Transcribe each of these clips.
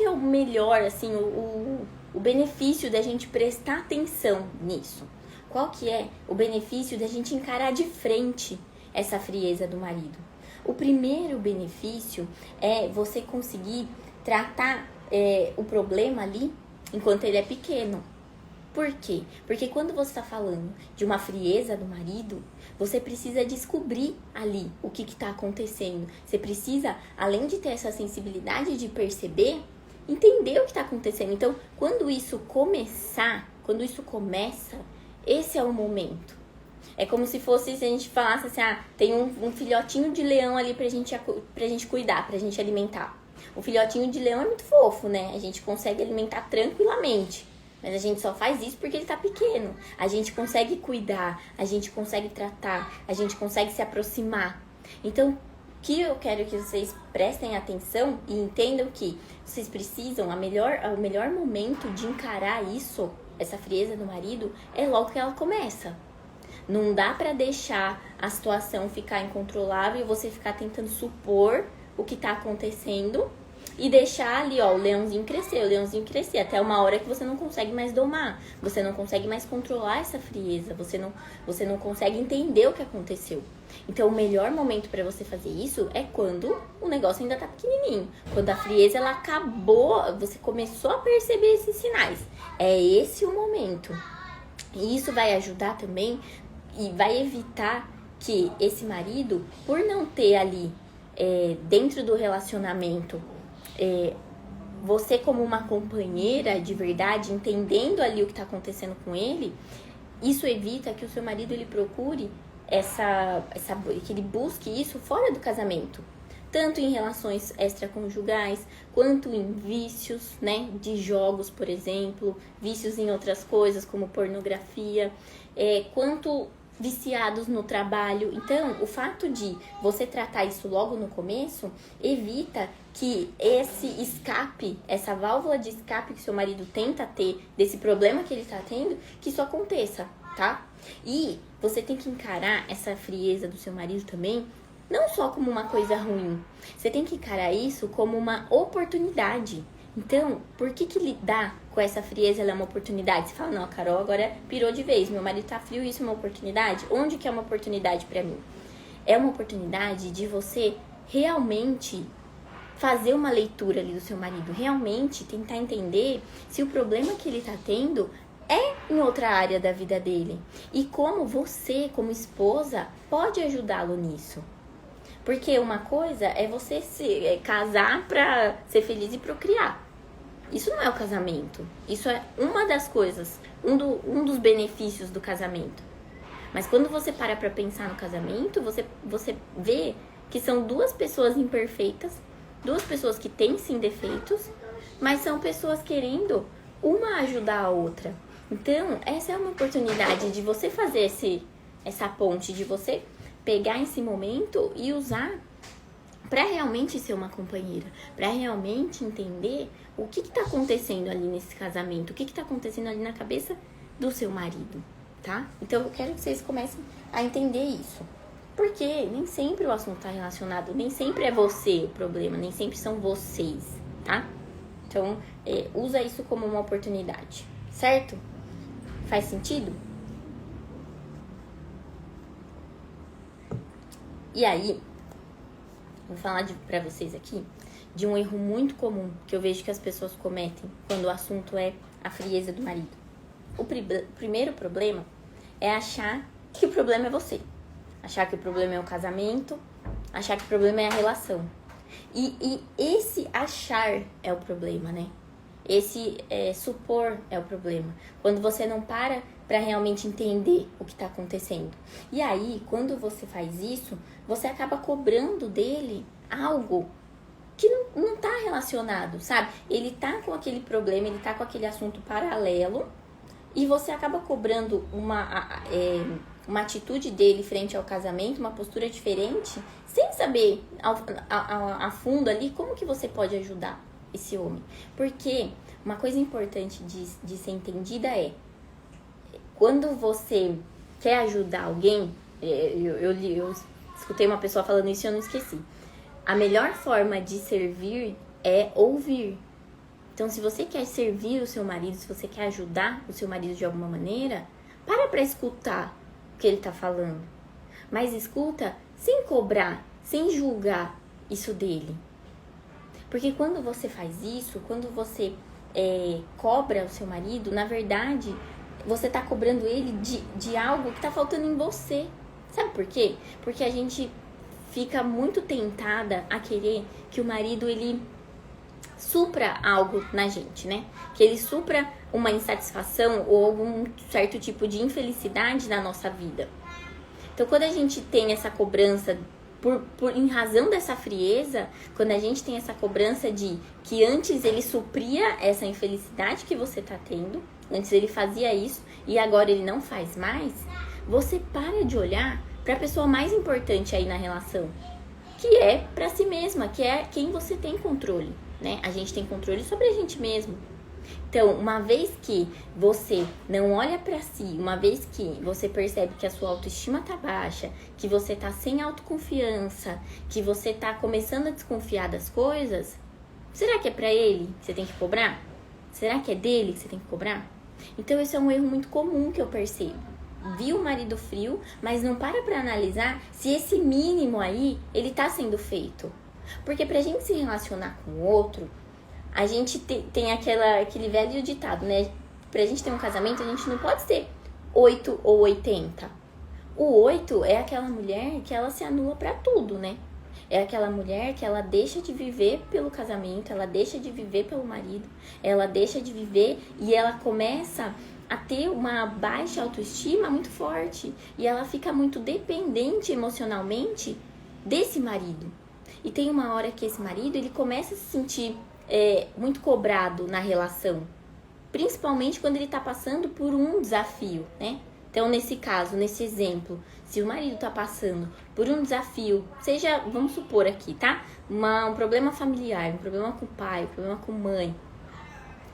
que é o melhor, assim, o benefício da gente prestar atenção nisso? Qual que é o benefício da gente encarar de frente essa frieza do marido? O primeiro benefício é você conseguir tratar o problema ali enquanto ele é pequeno. Por quê? Porque quando você está falando de uma frieza do marido, você precisa descobrir ali o que está acontecendo. Você precisa, além de ter essa sensibilidade de perceber, entender o que está acontecendo. Então, quando isso começa, esse é o momento. É como se fosse, se a gente falasse assim, tem um filhotinho de leão ali pra gente cuidar, pra gente alimentar. O filhotinho de leão é muito fofo, né? A gente consegue alimentar tranquilamente. Mas a gente só faz isso porque ele tá pequeno. A gente consegue cuidar, a gente consegue tratar, a gente consegue se aproximar. Então, o que eu quero que vocês prestem atenção e entendam que vocês precisam, o melhor momento de encarar isso, essa frieza do marido, é logo que ela começa. Não dá pra deixar a situação ficar incontrolável e você ficar tentando supor o que tá acontecendo e deixar ali, o leãozinho crescer, até uma hora que você não consegue mais domar, você não consegue mais controlar essa frieza, você não consegue entender o que aconteceu. Então, o melhor momento para você fazer isso é quando o negócio ainda tá pequenininho, quando a frieza ela acabou, você começou a perceber esses sinais. É esse o momento. E isso vai ajudar também e vai evitar que esse marido, por não ter ali dentro do relacionamento você como uma companheira de verdade, entendendo ali o que está acontecendo com ele, isso evita que o seu marido ele procure que ele busque isso fora do casamento. Tanto em relações extraconjugais, quanto em vícios, né, de jogos, por exemplo, vícios em outras coisas, como pornografia, quanto viciados no trabalho. Então, o fato de você tratar isso logo no começo, evita que esse escape, essa válvula de escape que seu marido tenta ter, desse problema que ele tá tendo, que isso aconteça, tá? E você tem que encarar essa frieza do seu marido também, não só como uma coisa ruim. Você tem que encarar isso como uma oportunidade. Então, por que lidar com essa frieza ela é uma oportunidade? Você fala, não, a Carol agora pirou de vez, meu marido tá frio, isso é uma oportunidade? Onde que é uma oportunidade pra mim? É uma oportunidade de você realmente fazer uma leitura ali do seu marido, realmente tentar entender se o problema que ele tá tendo é em outra área da vida dele. E como você, como esposa, pode ajudá-lo nisso. Porque uma coisa é você casar pra ser feliz e procriar. Isso não é o casamento. Isso é uma das coisas, um dos benefícios do casamento. Mas quando você para pra pensar no casamento, você vê que são duas pessoas imperfeitas, duas pessoas que têm sim defeitos, mas são pessoas querendo uma ajudar a outra. Então, essa é uma oportunidade de você fazer essa ponte, de você pegar esse momento e usar para realmente ser uma companheira, para realmente entender o que está acontecendo ali nesse casamento, o que está acontecendo ali na cabeça do seu marido, tá? Então eu quero que vocês comecem a entender isso, porque nem sempre o assunto está relacionado, nem sempre é você o problema, nem sempre são vocês, tá? Então usa isso como uma oportunidade, certo? Faz sentido? E aí, vou falar pra vocês aqui de um erro muito comum que eu vejo que as pessoas cometem quando o assunto é a frieza do marido. O primeiro problema é achar que o problema é você. Achar que o problema é o casamento, achar que o problema é a relação. E esse achar é o problema, né? Esse supor é o problema. Quando você não para realmente entender o que está acontecendo. E aí, quando você faz isso, você acaba cobrando dele algo que não tá relacionado, sabe? Ele tá com aquele problema, ele tá com aquele assunto paralelo e você acaba cobrando uma atitude dele frente ao casamento, uma postura diferente, sem saber a fundo ali como que você pode ajudar esse homem. Porque uma coisa importante de ser entendida é, quando você quer ajudar alguém, eu escutei uma pessoa falando isso e eu não esqueci. A melhor forma de servir é ouvir. Então, se você quer servir o seu marido, se você quer ajudar o seu marido de alguma maneira, para escutar o que ele tá falando. Mas escuta sem cobrar, sem julgar isso dele. Porque quando você faz isso, quando você cobra o seu marido, na verdade, você tá cobrando ele de algo que tá faltando em você. Sabe por quê? Porque a gente fica muito tentada a querer que o marido, ele supra algo na gente, né? Que ele supra uma insatisfação ou algum certo tipo de infelicidade na nossa vida. Então, quando a gente tem essa cobrança em razão dessa frieza, quando a gente tem essa cobrança de que antes ele supria essa infelicidade que você tá tendo, antes ele fazia isso e agora ele não faz mais, você para de olhar para a pessoa mais importante aí na relação, que é para si mesma, que é quem você tem controle, né? A gente tem controle sobre a gente mesmo. Então, uma vez que você não olha pra si, uma vez que você percebe que a sua autoestima tá baixa, que você tá sem autoconfiança, que você tá começando a desconfiar das coisas, será que é pra ele que você tem que cobrar? Será que é dele que você tem que cobrar? Então, esse é um erro muito comum que eu percebo. Vi o marido frio, mas não para pra analisar se esse mínimo aí, ele tá sendo feito. Porque pra gente se relacionar com o outro, a gente tem aquele velho ditado, né? Pra gente ter um casamento, a gente não pode ser 8 ou 80. O 8 é aquela mulher que ela se anula pra tudo, né? É aquela mulher que ela deixa de viver pelo casamento, ela deixa de viver pelo marido, ela deixa de viver e ela começa a ter uma baixa autoestima muito forte. E ela fica muito dependente emocionalmente desse marido. E tem uma hora que esse marido, ele começa a se sentir muito cobrado na relação, principalmente quando ele tá passando por um desafio, né? Então, nesse caso, nesse exemplo, se o marido tá passando por um desafio, seja, vamos supor aqui, tá? Um problema familiar, um problema com o pai, um problema com a mãe.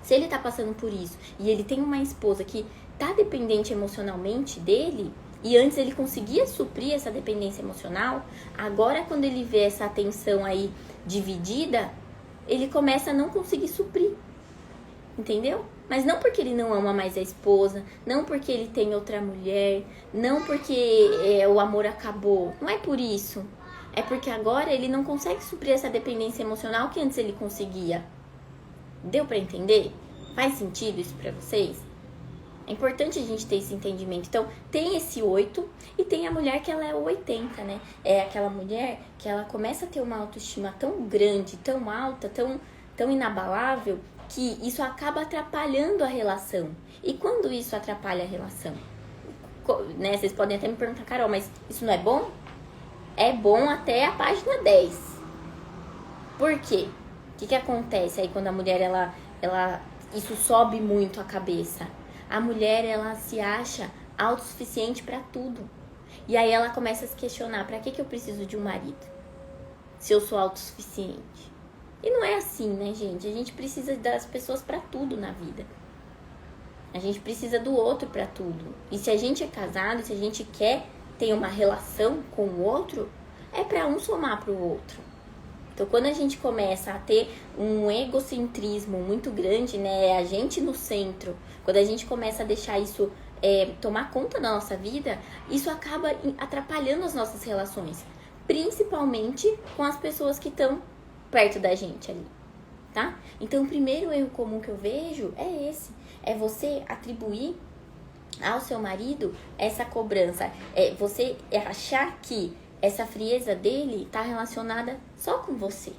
Se ele tá passando por isso e ele tem uma esposa que tá dependente emocionalmente dele, e antes ele conseguia suprir essa dependência emocional, agora quando ele vê essa atenção aí dividida, ele começa a não conseguir suprir, entendeu? Mas não porque ele não ama mais a esposa, não porque ele tem outra mulher, não porque o amor acabou, não é por isso. É porque agora ele não consegue suprir essa dependência emocional que antes ele conseguia. Deu pra entender? Faz sentido isso pra vocês? É importante a gente ter esse entendimento. Então, tem esse 8 e tem a mulher que ela é o 80, né? É aquela mulher que ela começa a ter uma autoestima tão grande, tão alta, tão inabalável, que isso acaba atrapalhando a relação. E quando isso atrapalha a relação? Né? Vocês podem até me perguntar, Carol, mas isso não é bom? É bom até a página 10. Por quê? O que acontece aí quando a mulher, isso sobe muito a cabeça? A mulher, ela se acha autossuficiente para tudo. E aí ela começa a se questionar, para que eu preciso de um marido? Se eu sou autossuficiente. E não é assim, né, gente? A gente precisa das pessoas para tudo na vida. A gente precisa do outro para tudo. E se a gente é casado, se a gente quer ter uma relação com o outro, é para um somar para o outro. Então, quando a gente começa a ter um egocentrismo muito grande, né, a gente no centro, quando a gente começa a deixar isso tomar conta da nossa vida, isso acaba atrapalhando as nossas relações, principalmente com as pessoas que estão perto da gente ali, tá? Então, o primeiro erro comum que eu vejo é esse, é você atribuir ao seu marido essa cobrança, você achar que essa frieza dele tá relacionada só com você.